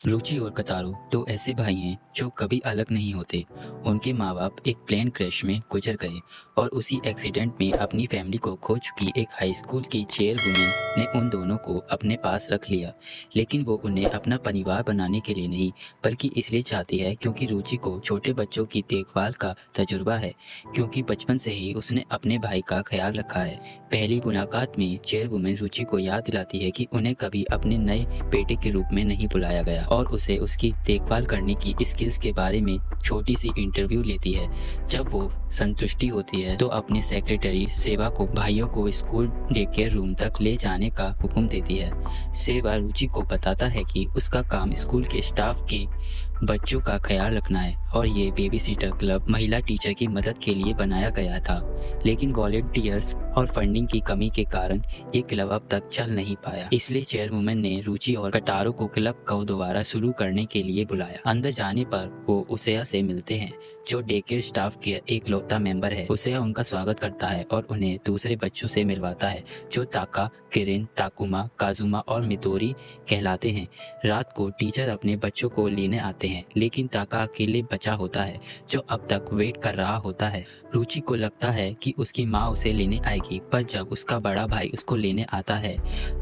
रुचि और कतारो दो ऐसे भाई हैं जो कभी अलग नहीं होते। उनके माँ बाप एक प्लेन क्रैश में गुजर गए और उसी एक्सीडेंट में अपनी फैमिली को खो चुकी एक हाई स्कूल की चेयरवुमन ने उन दोनों को अपने पास रख लिया। लेकिन वो उन्हें अपना परिवार बनाने के लिए नहीं, बल्कि इसलिए चाहती है क्योंकि रुचि को छोटे बच्चों की देखभाल का तजुर्बा है, क्योंकि बचपन से ही उसने अपने भाई का ख्याल रखा है। पहली मुलाकात में चेयरवुमन रुचि को याद दिलाती है कि उन्हें कभी अपने नए बेटे के रूप में नहीं बुलाया गया और उसे उसकी देखभाल करने की स्किल्स के बारे में छोटी सी इंटरव्यू लेती है। जब वो संतुष्टि होती है तो अपने सेक्रेटरी सेवा को भाइयों को स्कूल डे केयर रूम तक ले जाने का हुक्म देती है। सेवा रुचि को बताता है कि उसका काम स्कूल के स्टाफ के बच्चों का ख्याल रखना है और ये बेबी सीटर क्लब महिला टीचर की मदद के लिए बनाया गया था। लेकिन वॉलेंटियर्स और फंडिंग की कमी के कारण ये क्लब अब तक चल नहीं पाया। इसलिए चेयरवुमन ने रुचि और कटारो को क्लब को दोबारा शुरू करने के लिए बुलाया। अंदर जाने पर वो उसेया से मिलते हैं, जो डे केयर स्टाफ के एक लौता मेंबर है। उसेया उनका स्वागत करता है और उन्हें दूसरे बच्चों से मिलवाता है जो ताका, किरिन, ताकुमा, काजुमा और मितोरी कहलाते हैं। रात को टीचर अपने बच्चों को लेने आते हैं, लेकिन ताका अकेले बचा होता है जो अब तक वेट कर रहा होता है। रुचि को लगता है कि उसकी माँ उसे लेने आएगी, पर जब उसका बड़ा भाई उसको लेने आता है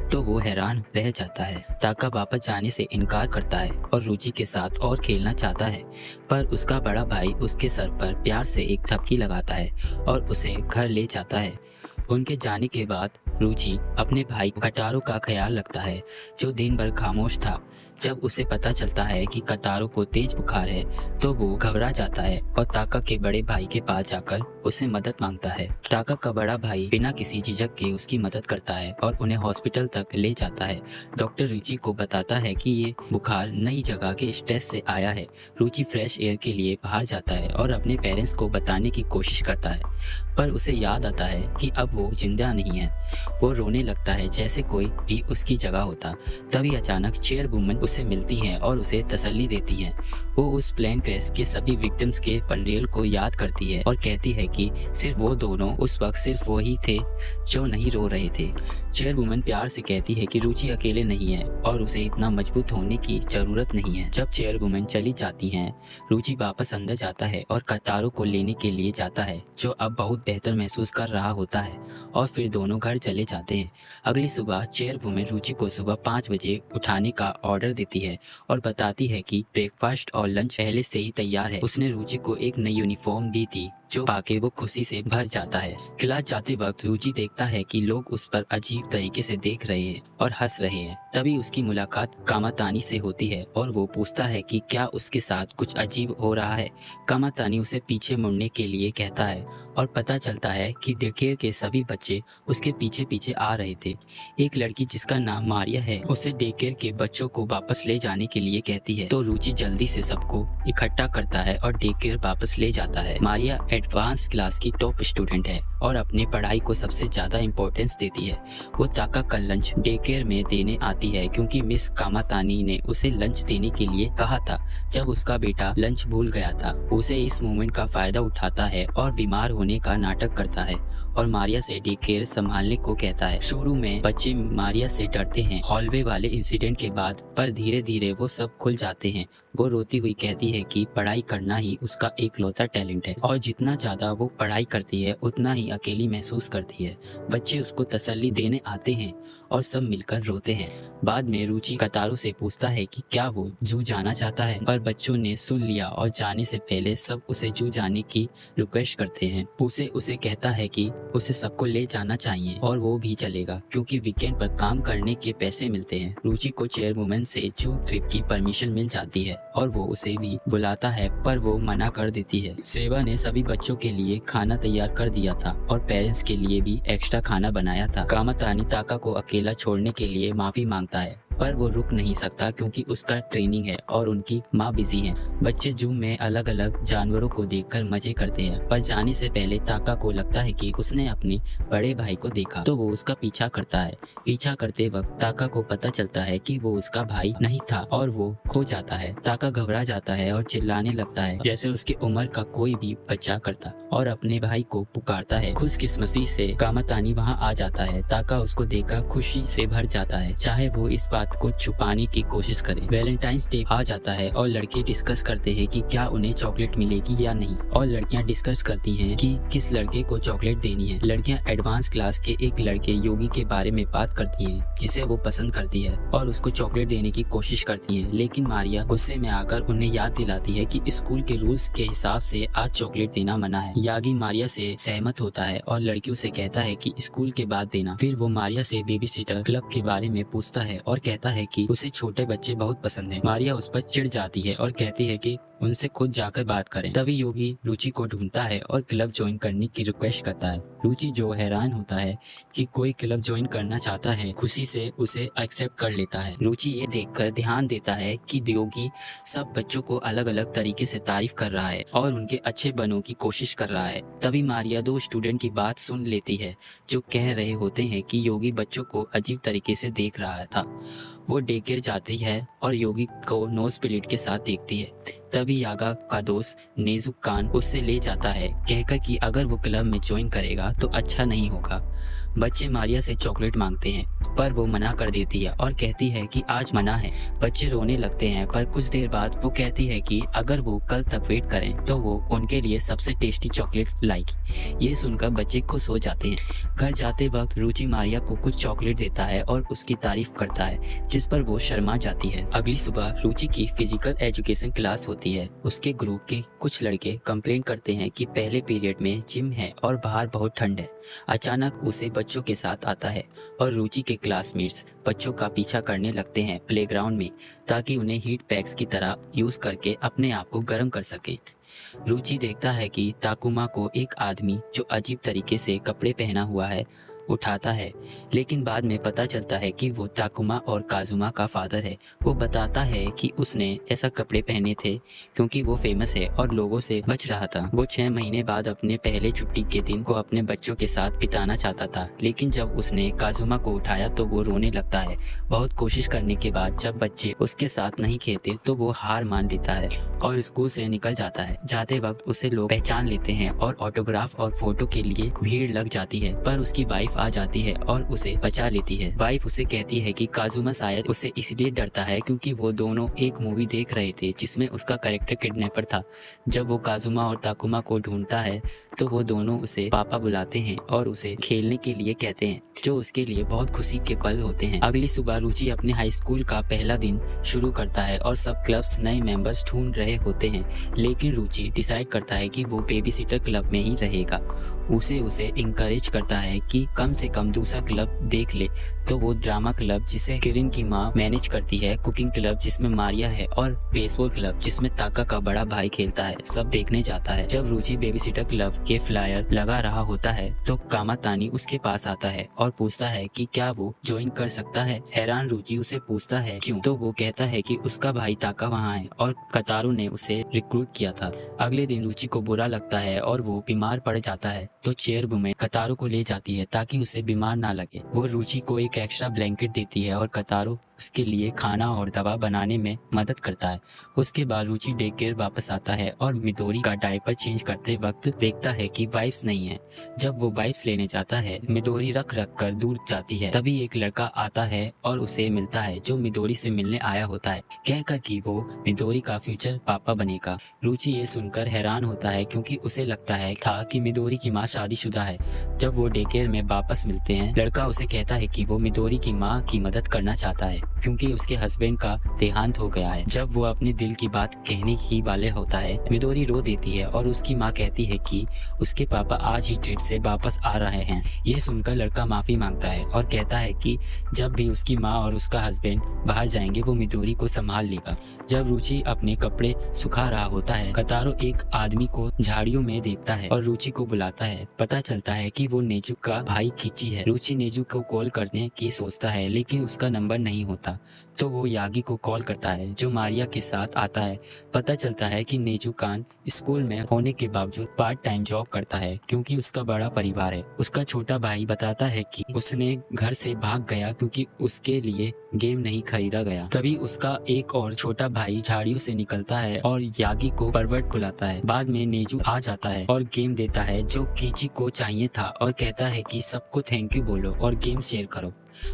तो वो हैरान रह जाता है। ताका वापस जाने से इनकार करता है और रुचि के साथ और खेलना चाहता है, पर उसका बड़ा भाई उसके सर पर प्यार से एक थपकी लगाता है और उसे घर ले जाता है। उनके जाने के बाद रुचि अपने भाई कटारो का ख्याल रखता है, जो दिन भर खामोश था। जब उसे पता चलता है कि कतारो को तेज बुखार है तो वो घबरा जाता है और ताका के बड़े भाई के पास जाकर उसे मदद मांगता है। ताका का बड़ा भाई बिना किसी झिझक के उसकी मदद करता है और उन्हें हॉस्पिटल तक ले जाता है। डॉक्टर रुचि को बताता है कि ये बुखार नई जगह के स्ट्रेस से आया है। रुचि फ्रेश एयर के लिए बाहर जाता है और अपने पेरेंट्स को बताने की कोशिश करता है, पर उसे याद आता है कि अब वो जिंदा नहीं है। वो रोने लगता है जैसे कोई भी उसकी जगह होता। तभी अचानक चेयरवुमन उसे मिलती हैं और उसे तसल्ली देती हैं। वो उस प्लेन क्रैश के सभी विक्टिम्स के फनरेल को याद करती है और कहती है कि सिर्फ वो दोनों उस वक्त सिर्फ वो ही थे जो नहीं रो रहे थे। चेयरवुमन प्यार से कहती है कि रुचि अकेले नहीं है और उसे इतना मजबूत होने की जरूरत नहीं है। जब चेयरवुमन चली जाती हैं, रुचि वापस अंदर जाता है और कतारो को लेने के लिए जाता है, जो अब बहुत बेहतर महसूस कर रहा होता है, और फिर दोनों घर चले जाते हैं। अगली सुबह चेयरवुमन रुचि को सुबह 5 बजे उठाने का ऑर्डर देती है और बताती है कि ब्रेकफास्ट और लंच पहले से ही तैयार है। उसने रुचि को एक नई यूनिफॉर्म दी थी जो पाके वो खुशी से भर जाता है। क्लास जाते वक्त रुचि देखता है कि लोग उस पर अजीब तरीके से देख रहे हैं और हंस रहे हैं। तभी उसकी मुलाकात कामातानी से होती है और वो पूछता है कि क्या उसके साथ कुछ अजीब हो रहा है। कामातानी उसे पीछे मुड़ने के लिए कहता है और पता चलता है कि डेकेयर के सभी बच्चे उसके पीछे पीछे आ रहे थे। एक लड़की जिसका नाम मारिया है उसे डेकेयर के बच्चों को वापस ले जाने के लिए कहती है, तो रुचि जल्दी से सबको इकट्ठा करता है और डेकेयर वापस ले जाता है। मारिया एडवांस क्लास की टॉप स्टूडेंट है और अपनी पढ़ाई को सबसे ज्यादा इम्पोर्टेंस देती है। वो ताका का लंच डे केयर में देने आती है क्योंकि मिस कामातानी ने उसे लंच देने के लिए कहा था जब उसका बेटा लंच भूल गया था। उसे इस मोमेंट का फायदा उठाता है और बीमार होने का नाटक करता है और मारिया से डे केयर संभालने को कहता है। शुरू में बच्चे मारिया से डरते हैं हॉलवे वाले इंसिडेंट के बाद, पर धीरे धीरे वो सब खुल जाते हैं। वो रोती हुई कहती है कि पढ़ाई करना ही उसका एकलौता टैलेंट है और जितना ज्यादा वो पढ़ाई करती है उतना ही अकेली महसूस करती है। बच्चे उसको तसल्ली देने आते हैं और सब मिलकर रोते हैं। बाद में रुचि कतारो से पूछता है कि क्या वो जू जाना चाहता है, पर बच्चों ने सुन लिया और जाने से पहले सब उसे जू जाने की रिक्वेस्ट करते हैं। उसे कहता है कि उसे सबको ले जाना चाहिए और वो भी चलेगा क्योंकि वीकेंड पर काम करने के पैसे मिलते हैं। रुचि को चेयरवुमन से जू ट्रिप की परमिशन मिल जाती है और वो उसे भी बुलाता है, पर वो मना कर देती है। सेवा ने सभी बच्चों के लिए खाना तैयार कर दिया था और पेरेंट्स के लिए भी एक्स्ट्रा खाना बनाया था। कामातानी ताका को अकेला छोड़ने के लिए माफी मांगता है, पर वो रुक नहीं सकता क्योंकि उसका ट्रेनिंग है और उनकी माँ बिजी है। बच्चे जू में अलग अलग जानवरों को देखकर मजे करते हैं, पर जाने से पहले ताका को लगता है कि उसने अपने बड़े भाई को देखा, तो वो उसका पीछा करता है। पीछा करते वक्त ताका को पता चलता है कि वो उसका भाई नहीं था और वो खो जाता है। ताका घबरा जाता है और चिल्लाने लगता है जैसे उसकी उम्र का कोई भी बच्चा करता और अपने भाई को पुकारता है। खुशकिस्मती से कामातानी वहाँ आ जाता है। ताका उसको देखकर खुशी से भर जाता है, चाहे वो इस बात बात को छुपाने की कोशिश करे। वैलेंटाइंस डे आ जाता है और लड़के डिस्कस करते हैं कि क्या उन्हें चॉकलेट मिलेगी या नहीं, और लड़कियां डिस्कस करती हैं कि किस लड़के को चॉकलेट देनी है। लड़कियां एडवांस क्लास के एक लड़के योगी के बारे में बात करती हैं जिसे वो पसंद करती है और उसको चॉकलेट देने की कोशिश करती हैं, लेकिन मारिया गुस्से में आकर उन्हें याद दिलाती है कि स्कूल के रूल्स के हिसाब से आज चॉकलेट देना मना है। यागी मारिया से सहमत होता है और लड़कियों से कहता है कि स्कूल के बाद देना। फिर वो मारिया से बेबी सिटर क्लब के बारे में पूछता है और कहता है कि उसे छोटे बच्चे बहुत पसंद हैं। मारिया उस पर चिढ़ जाती है और कहती है कि उनसे खुद जाकर बात करें। तभी योगी रुचि को ढूंढता है और क्लब ज्वाइन करने की रिक्वेस्ट करता है। रुचि जो हैरान होता है कि कोई क्लब ज्वाइन करना चाहता है, खुशी से उसे एक्सेप्ट कर लेता है। रुचि ये देखकर ध्यान देता है कि योगी सब बच्चों को अलग अलग तरीके से तारीफ कर रहा है और उनके अच्छे बनने की कोशिश कर रहा है। तभी मारिया दो स्टूडेंट की बात सुन लेती है जो कह रहे होते हैं कि योगी बच्चों को अजीब तरीके से देख रहा था। वो डेकेयर जाती है और योगी को नोज प्लेट के साथ देखती है। तभी यागा का दोस्त नेजुकान उससे ले जाता है, कहकर कि अगर वो क्लब में ज्वाइन करेगा तो अच्छा नहीं होगा। बच्चे मारिया से चॉकलेट मांगते हैं पर वो मना कर देती है और कहती है कि आज मना है। बच्चे रोने लगते हैं पर कुछ देर बाद वो कहती है कि अगर वो कल तक वेट करें तो वो उनके लिए सबसे टेस्टी चॉकलेट लाएगी। ये सुनकर बच्चे खुश हो जाते हैं। घर जाते वक्त रुचि मारिया को कुछ चॉकलेट देता है और उसकी तारीफ करता है, जिस पर वो शर्मा जाती है। अगली सुबह रुचि की फिजिकल एजुकेशन क्लास होती है। उसके ग्रुप के कुछ लड़के कंप्लेन करते हैं कि पहले पीरियड में जिम है और बाहर बहुत ठंड है। अचानक उसे बच्चों के साथ आता है और रुचि के क्लासमेट्स बच्चों का पीछा करने लगते हैं प्लेग्राउंड में, ताकि उन्हें हीट पैक्स की तरह यूज करके अपने आप को गर्म कर सके। रुचि देखता है कि ताकुमा को एक आदमी जो अजीब तरीके से कपड़े पहना हुआ है उठाता है, लेकिन बाद में पता चलता है कि वो ताकुमा और काजुमा का फादर है। वो बताता है कि उसने ऐसा कपड़े पहने थे क्योंकि वो फेमस है और लोगों से बच रहा था। वो 6 महीने बाद अपने पहले छुट्टी के दिन को अपने बच्चों के साथ बिताना चाहता था, लेकिन जब उसने काजुमा को उठाया तो वो रोने लगता है। बहुत कोशिश करने के बाद जब बच्चे उसके साथ नहीं खेलते तो वो हार मान लेता है और स्कूल से निकल जाता है। जाते वक्त उसे लोग पहचान लेते हैं और ऑटोग्राफ और फोटो के लिए भीड़ लग जाती है, पर उसकी वाइफ आ जाती है और उसे बचा लेती है। वाइफ उसे कहती है कि काजुमा शायद उसे इसलिए डरता है क्योंकि वो दोनों एक मूवी देख रहे थे जिसमें उसका कैरेक्टर किडनैपर था। जब वो काजुमा और ताकुमा को ढूंढता है तो वो दोनों उसे पापा बुलाते हैं और उसे खेलने के लिए कहते हैं, जो उसके लिए बहुत खुशी के पल होते हैं। अगली सुबह रुचि अपने हाई स्कूल का पहला दिन शुरू करता है और सब क्लब्स नए मेंबर्स ढूंढ रहे होते हैं, लेकिन रुचि डिसाइड करता है कि वो बेबी सिटर क्लब में ही रहेगा। उसे इंकरेज करता है कि कम से कम दूसरा क्लब देख ले, तो वो ड्रामा क्लब जिसे किरिन की माँ मैनेज करती है, कुकिंग क्लब जिसमें मारिया है और बेसबॉल क्लब जिसमें ताका का बड़ा भाई खेलता है, सब देखने जाता है। जब रुचि बेबी सिटर क्लब के फ्लायर लगा रहा होता है तो कामातानी उसके पास आता है और पूछता है कि क्या वो ज्वाइन कर सकता है। हैरान रुचि उसे पूछता है क्यों, तो वो कहता है कि उसका भाई ताका वहाँ है और कतारू ने उसे रिक्रूट किया था। अगले दिन रुचि को बुरा लगता है और वो बीमार पड़ जाता है, तो चेयर वुमेन कतारू को ले जाती है ताकि उसे बीमार ना लगे। वो रुचि को एक एक्स्ट्रा ब्लैंकेट देती है और कतारू उसके लिए खाना और दवा बनाने में मदद करता है। उसके बाद रुचि डे केयर वापस आता है और मिदोरी का डायपर चेंज करते वक्त देखता है कि वाइप्स नहीं है। जब वो वाइप्स लेने जाता है, मिदोरी रख कर दूर जाती है। तभी एक लड़का आता है और उसे मिलता है जो मिदोरी से मिलने आया होता है, कहकर कि वो मिदोरी का फ्यूचर पापा बनेगा। रुचि ये सुनकर हैरान होता है क्योंकि उसे लगता है था कि मिदोरी की माँ शादीशुदा है। जब वो डे केयर में वापस मिलते हैं, लड़का उसे कहता है कि वो मिदोरी की माँ की मदद करना चाहता है क्योंकि उसके हस्बैंड का देहांत हो गया है। जब वो अपने दिल की बात कहने ही वाले होता है, मिदोरी रो देती है और उसकी माँ कहती है कि उसके पापा आज ही ट्रिप से वापस आ रहे हैं। ये सुनकर लड़का माफी मांगता है और कहता है कि जब भी उसकी माँ और उसका हस्बैंड बाहर जाएंगे वो मिदोरी को संभाल लेगा। जब रुचि अपने कपड़े सुखा रहा होता है, कतारो एक आदमी को झाड़ियों में देखता है और रुचि को बुलाता है। पता चलता है कि वो नेजू का भाई कीची है। रुचि नेजू को कॉल करने की सोचता है लेकिन उसका नंबर नहीं होता, तो वो यागी को कॉल करता है जो मारिया के साथ आता है। पता चलता है कि नेजू कान स्कूल में होने के बावजूद पार्ट टाइम जॉब करता है क्योंकि उसका बड़ा परिवार है। उसका छोटा भाई बताता है कि उसने घर से भाग गया क्योंकि उसके लिए गेम नहीं खरीदा गया। तभी उसका एक और छोटा भाई झाड़ियों से निकलता है और यागी को परवर्ट बुलाता है। बाद में नेजू आ जाता है और गेम देता है जो कीची को चाहिए था और कहता है कि सबको थैंक यू बोलो और गेम शेयर करो।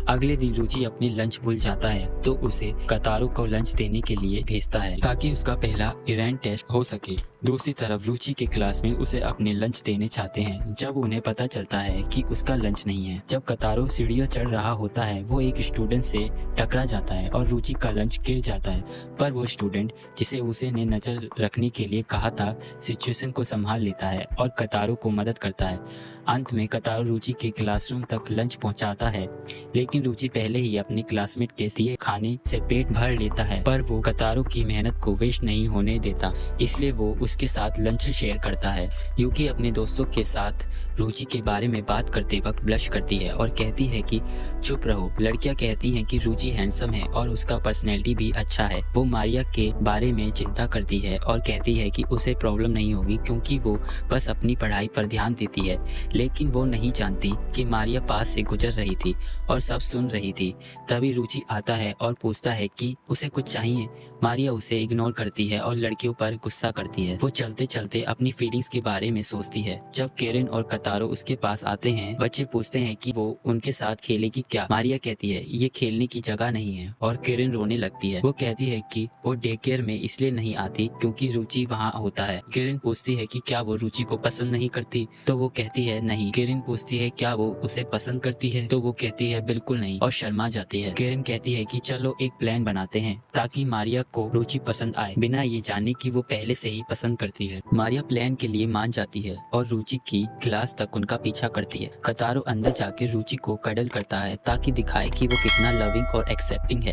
अगले दिन रुचि अपनी लंच भूल जाता है तो उसे कतारो को लंच देने के लिए भेजता है ताकि उसका पहला इरान टेस्ट हो सके। दूसरी तरफ रुचि के क्लास में उसे अपने लंच देने चाहते हैं जब उन्हें पता चलता है कि उसका लंच नहीं है। जब कतारो सीढ़ियां चढ़ रहा होता है वो एक स्टूडेंट से टकरा जाता है और रुचि का लंच गिर जाता है, पर वो स्टूडेंट जिसे उसे ने नजर रखने के लिए कहा था सिचुएशन को संभाल लेता है और कतारो को मदद करता है। अंत में कतारो रुचि के क्लासरूम तक लंच पहुंचाता है, लेकिन रुचि पहले ही अपने क्लासमेट के दिए खाने से पेट भर लेता है, पर वो कतारो की मेहनत को वेस्ट नहीं होने देता, इसलिए वो उसके साथ लंच शेयर करता है। यूकी अपने दोस्तों के साथ रुचि के बारे में बात करते वक्त ब्लश करती है और कहती है कि चुप रहो। लड़कियां कहती हैं कि रुचि हैंडसम है और उसका पर्सनैलिटी भी अच्छा है। वो मारिया के बारे में चिंता करती है और कहती है कि उसे प्रॉब्लम नहीं होगी क्योंकि वो बस अपनी पढ़ाई पर ध्यान देती है, लेकिन वो नहीं जानती कि मारिया पास से गुजर रही थी और सब सुन रही थी। तभी रुचि आता है और पूछता है कि उसे कुछ चाहिए। मारिया उसे इग्नोर करती है और लड़कियों पर गुस्सा करती है। वो चलते चलते अपनी फीलिंग्स के बारे में सोचती है। जब केरन और कतारो उसके पास आते हैं, बच्चे पूछते हैं कि वो उनके साथ खेलेगी क्या। मारिया कहती है ये खेलने की जगह नहीं है और केरन रोने लगती है। वो कहती है कि वो डे केयर में इसलिए नहीं आती क्योंकि रुचि वहाँ होता है। केरन पूछती है कि क्या वो रुचि को पसंद नहीं करती, तो वो कहती है नहीं। केरन पूछती है क्या वो उसे पसंद करती है, तो वो कहती है बिल्कुल नहीं और शर्मा जाती है। केरन कहती है कि चलो एक प्लान बनाते हैं ताकि मारिया को रुचि पसंद आए, बिना ये जाने कि वो पहले से ही पसंद करती है। मारिया प्लान के लिए मान जाती है और रुचि की क्लास तक उनका पीछा करती है। कतारो अंदर जाके रुचि को कडल करता है ताकि दिखाए कि वो कितना लविंग और एक्सेप्टिंग है।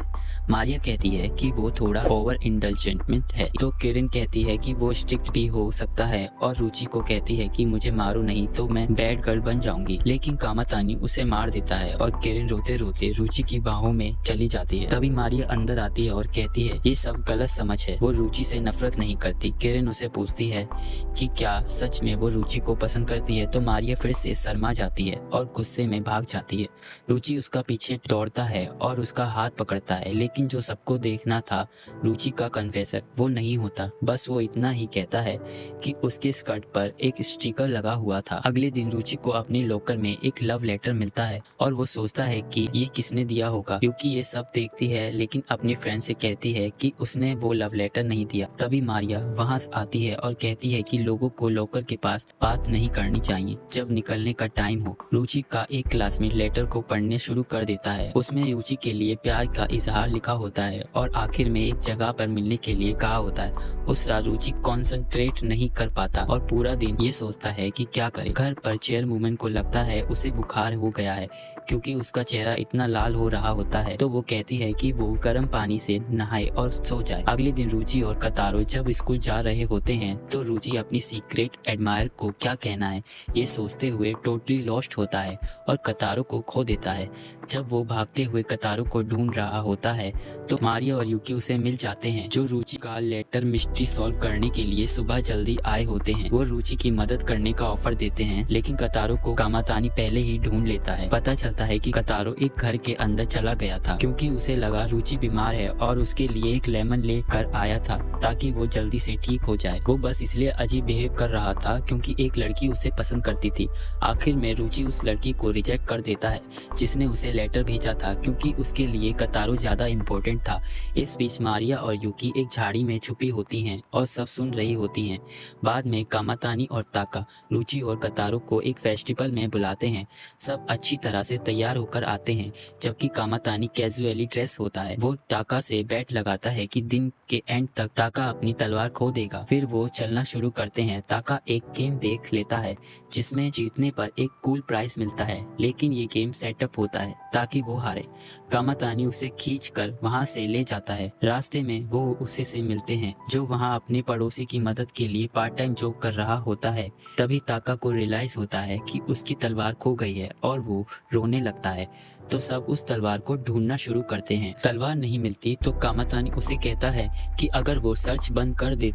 मारिया कहती है कि वो थोड़ा ओवर इंडल्जेंट है, तो किरण कहती है कि वो स्ट्रिक्ट भी हो सकता है और रुचि को कहती है कि मुझे मारो नहीं तो मैं बैड गर्ल बन जाऊंगी, लेकिन कामातानी उसे मार देता है और किरण रोते रोते रुचि की बाहों में चली जाती है। तभी मारिया अंदर आती है और कहती है ये सब गलत समझ है, वो रुचि से नफरत नहीं करती। किरण उसे पूछती है कि क्या सच में वो रुचि को पसंद करती है, तो मारिया फिर से शर्मा जाती है और गुस्से में भाग जाती है। रुचि उसका पीछे दौड़ता है और उसका हाथ पकड़ता है, लेकिन जो सबको देखना था रुचि का कन्फेसर वो नहीं होता, बस वो इतना ही कहता है कि उसके स्कर्ट पर एक स्टिकर लगा हुआ था। अगले दिन रुचि को अपने लॉकर में एक लव लेटर मिलता है और वो सोचता है कि ये किसने दिया होगा, क्योंकि ये सब देखती है लेकिन अपनी फ्रेंड से कहती है कि उसने वो लव लेटर नहीं दिया। तभी मारिया वहाँ आती है और कहती है कि लोगों को लॉकर के पास बात नहीं करनी चाहिए जब निकलने का टाइम हो। रुचि का एक क्लासमेट लेटर को पढ़ने शुरू कर देता है। उसमें रुचि के लिए प्यार का इजहार लिखा होता है और आखिर में एक जगह पर मिलने के लिए कहा होता है। उस रात रुचि कॉन्सेंट्रेट नहीं कर पाता और पूरा दिन ये सोचता है कि क्या करे। घर पर चेयरवुमन को लगता है उसे बुखार हो गया है क्योंकि उसका चेहरा इतना लाल हो रहा होता है, तो वो कहती है कि वो गर्म पानी से नहाए और सो जाए। अगले दिन रुचि और कतारो जब स्कूल जा रहे होते हैं तो रुचि अपनी सीक्रेट एडमायर को क्या कहना है ये सोचते हुए टोटली लॉस्ट होता है और कतारो को खो देता है। जब वो भागते हुए कतारो को ढूंढ रहा होता है तो मारिया और यूकी उसे मिल जाते हैं, जो रुचि का लेटर मिस्ट्री सॉल्व करने के लिए सुबह जल्दी आए होते हैं। वो रुचि की मदद करने का ऑफर देते हैं, लेकिन कतारो को कामातानी पहले ही ढूंढ लेता है। पता चलता है कि कतारो एक घर के अंदर चला गया था क्योंकि उसे लगा रुचि बीमार है और उसके लिए एक लेमन लेकर आया था ताकि वो जल्दी से ठीक हो जाए। वो बस इसलिए अजीब बिहेव कर रहा था क्योंकि एक लड़की उसे पसंद करती थी। आखिर में रुचि उस लड़की को रिजेक्ट कर देता है जिसने उसे लेटर भेजा था क्योंकि उसके लिए कतारो ज्यादा इम्पोर्टेंट था। इस बीच मारिया और यूकी एक झाड़ी में छुपी होती हैं और सब सुन रही होती हैं। बाद में कामातानी और ताका रुचि और कतारो को एक फेस्टिवल में बुलाते हैं। सब अच्छी तरह से तैयार होकर आते हैं जबकि कामातानी कैजुअली ड्रेस होता है। वो ताका से बेट लगाता है कि दिन के एंड तक ताका अपनी तलवार खो देगा। फिर वो चलना शुरू करते हैं। ताका एक गेम देख लेता है जिसमें जीतने पर एक कूल प्राइज मिलता है, लेकिन ये गेम सेटअप होता है ताकि वो हारे। कामातानी उसे खींचकर वहाँ से ले जाता है। रास्ते में वो उसे से मिलते हैं जो वहाँ अपने पड़ोसी की मदद के लिए पार्ट टाइम जॉब कर रहा होता है। तभी ताका को रियलाइज होता है कि उसकी तलवार खो गई है और वो रोने लगता है, तो सब उस तलवार को ढूंढना शुरू करते हैं। तलवार नहीं मिलती तो कामातानी उसे कहता है कि अगर वो सर्च बंद कर दे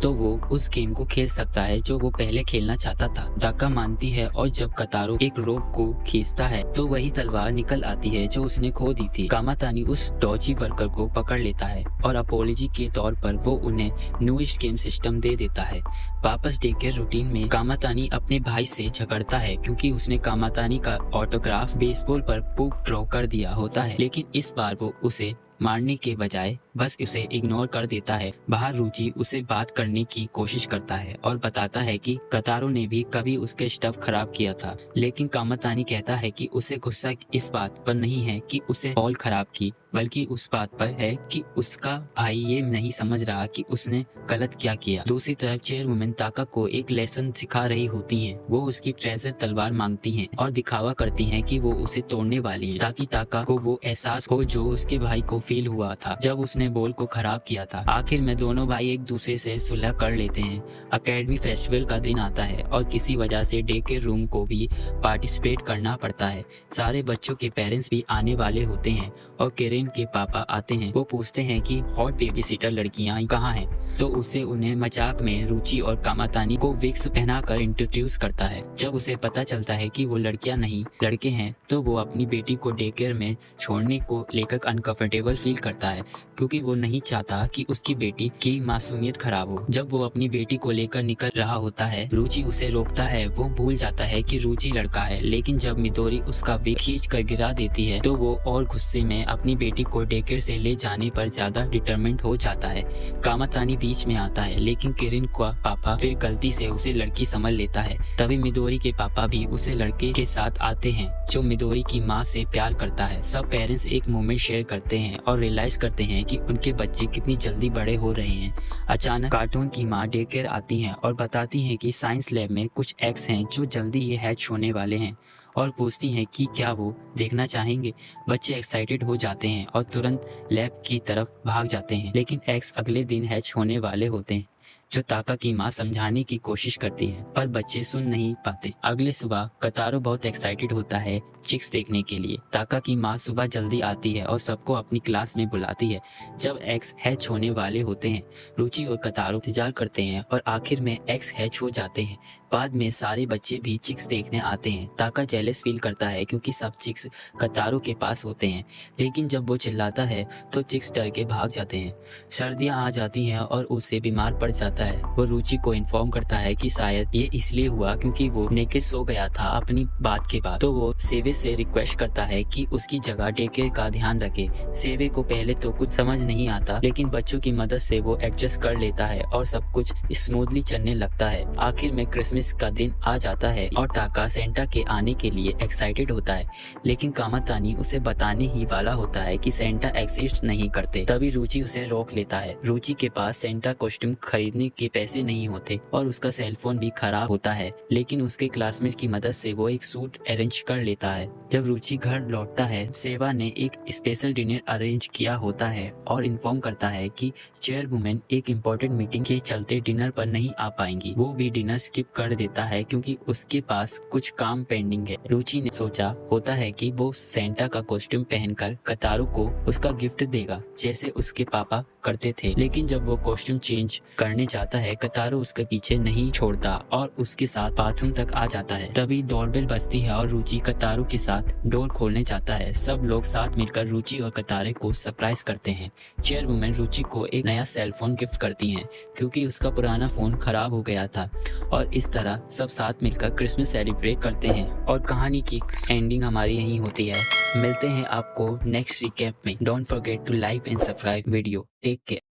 तो वो उस गेम को खेल सकता है जो वो पहले खेलना चाहता था। ताका मानती है और जब कतारो एक रोप को खींचता है तो वही तलवार निकल आती है जो उसने खो दी थी। कामातानी उस डॉजी वर्कर को पकड़ लेता है और अपोलॉजी के तौर पर वो उन्हें न्यूएस्ट गेम सिस्टम दे देता है। वापस डे केयर रूटीन में कामातानी अपने भाई से झगड़ता है क्योंकि उसने कामातानी का ऑटोग्राफ बेसबॉल पर पुक ड्रॉ कर दिया होता है, लेकिन इस बार वो उसे मारने के बजाय बस उसे इग्नोर कर देता है। बाहर रुचि उसे बात करने की कोशिश करता है और बताता है कि कतारो ने भी कभी उसके स्टफ खराब किया था, लेकिन कामातानी कहता है कि उसे गुस्सा इस बात पर नहीं है कि उसे बॉल खराब की, बल्कि उस बात पर है कि उसका भाई ये नहीं समझ रहा कि उसने गलत क्या किया। दूसरी तरफ चेयरवुमन ताका को एक लेसन सिखा रही होती हैं। वो उसकी ट्रेजर तलवार मांगती हैं और दिखावा करती हैं कि वो उसे तोड़ने वाली है, ताकि ताका को वो एहसास हो जो उसके भाई को फील हुआ था जब उसने बॉल को खराब किया था। आखिर में दोनों भाई एक दूसरे से सुलह कर लेते हैं। अकेडमी फेस्टिवल का दिन आता है और किसी वजह से डे केयर रूम को भी पार्टिसिपेट करना पड़ता है। सारे बच्चों के पेरेंट्स भी आने वाले होते हैं और केरेन के पापा आते हैं। वो पूछते हैं कि हॉट बेबी सीटर लड़कियां कहाँ हैं, तो उसे उन्हें मजाक में रुचि और कामातानी को विक्स पहनाकर इंट्रोड्यूस करता है। जब उसे पता चलता है कि वो लड़कियां नहीं लड़के हैं तो वो अपनी बेटी को डे केयर में छोड़ने को लेकर अनकंफर्टेबल फील करता है, क्योंकि वो नहीं चाहता कि उसकी बेटी की मासूमियत खराब हो। जब वो अपनी बेटी को लेकर निकल रहा होता है, रुचि उसे रोकता है। वो भूल जाता है कि रुचि लड़का है, लेकिन जब मिदोरी उसका विग खींच कर गिरा देती है तो वो और गुस्से में अपनी बेटी को डे केयर से ले जाने पर ज्यादा डिटरमिन्ड हो जाता है। कामातानी बीच में आता है, लेकिन किरिन का पापा फिर गलती से उसे लड़की समझ लेता है। तभी मिदोरी के पापा भी उसे लड़के के साथ आते हैं जो मिदोरी की माँ से प्यार करता है। सब पेरेंट्स एक मोमेंट शेयर करते हैं और रियलाइज करते हैं कि उनके बच्चे कितनी जल्दी बड़े हो रहे हैं। अचानक कार्टून की माँ डे केयर आती हैं और बताती हैं कि साइंस लैब में कुछ एग्स हैं जो जल्दी ये हैच होने वाले हैं, और पूछती हैं कि क्या वो देखना चाहेंगे। बच्चे एक्साइटेड हो जाते हैं और तुरंत लैब की तरफ भाग जाते हैं, लेकिन एग्स अगले दिन हैच होने वाले होते हैं, जो ताका की माँ समझाने की कोशिश करती है, पर बच्चे सुन नहीं पाते। अगले सुबह कतारो बहुत एक्साइटेड होता है चिक्स देखने के लिए। ताका की माँ सुबह जल्दी आती है और सबको अपनी क्लास में बुलाती है। जब एग्स हैच होने वाले होते हैं, रुचि और कतारो इंतजार करते हैं और आखिर में एग्स हैच हो जाते हैं। बाद में सारे बच्चे भी चिक्स देखने आते हैं। ताका जेलस फील करता है क्योंकि सब चिक्स कतारो के पास होते हैं, लेकिन जब वो चिल्लाता है तो चिक्स डर के भाग जाते हैं। सर्दियां आ जाती हैं और उसे बीमार पड़ जाता है। वो रुचि को इन्फॉर्म करता है कि शायद ये इसलिए हुआ क्योंकि वो नेकेड सो गया था अपनी बात के बाद। तो वो सेवे से रिक्वेस्ट करता है कि उसकी जगह डे केयर का ध्यान रखे। सेवे को पहले तो कुछ समझ नहीं आता, लेकिन बच्चों की मदद से वो एडजस्ट कर लेता है और सब कुछ स्मूथली चलने लगता है। आखिर में क्रिसमस का दिन आ जाता है और ताका सेंटा के आने के लिए एक्साइटेड होता है, लेकिन कामातानी उसे बताने ही वाला होता है कि सेंटा एग्जिस्ट नहीं करते। तभी रुचि उसे रोक लेता है। रुचि के पास सेंटा कॉस्ट्यूम खरीदने के पैसे नहीं होते और उसका सेलफोन भी खराब होता है, लेकिन उसके क्लासमेट की मदद से वो एक सूट अरेंज कर लेता है। जब रुचि घर लौटता है, सेवा ने एक स्पेशल डिनर अरेंज किया होता है और इन्फॉर्म करता है कि चेयरवुमन एक इम्पोर्टेंट मीटिंग के चलते डिनर पर नहीं आ पाएंगी। वो भी डिनर स्किप कर देता है क्योंकि उसके पास कुछ काम पेंडिंग है। रुचि ने सोचा होता है कि वो सेंटा का कॉस्ट्यूम पहनकर कतारो को उसका गिफ्ट देगा, जैसे उसके पापा करते थे, लेकिन जब वो कॉस्ट्यूम चेंज करने जाता है, कतारो उसके पीछे नहीं छोड़ता और उसके साथ बाथरूम तक आ जाता है। तभी डोरबेल बजती है और रुचि कतारो के साथ डोर खोलने जाता है। सब लोग साथ मिलकर रुचि और कतारे को सरप्राइज करते हैं। चेयरवुमन रुचि को एक नया सेलफोन गिफ्ट करती हैं क्योंकि उसका पुराना फोन खराब हो गया था, और इस तरह सब साथ मिलकर क्रिसमस सेलिब्रेट करते हैं। और कहानी की एंडिंग हमारी यही होती है। मिलते हैं आपको नेक्स्ट रिकैप में। Don't forget to like and subscribe video. Take care.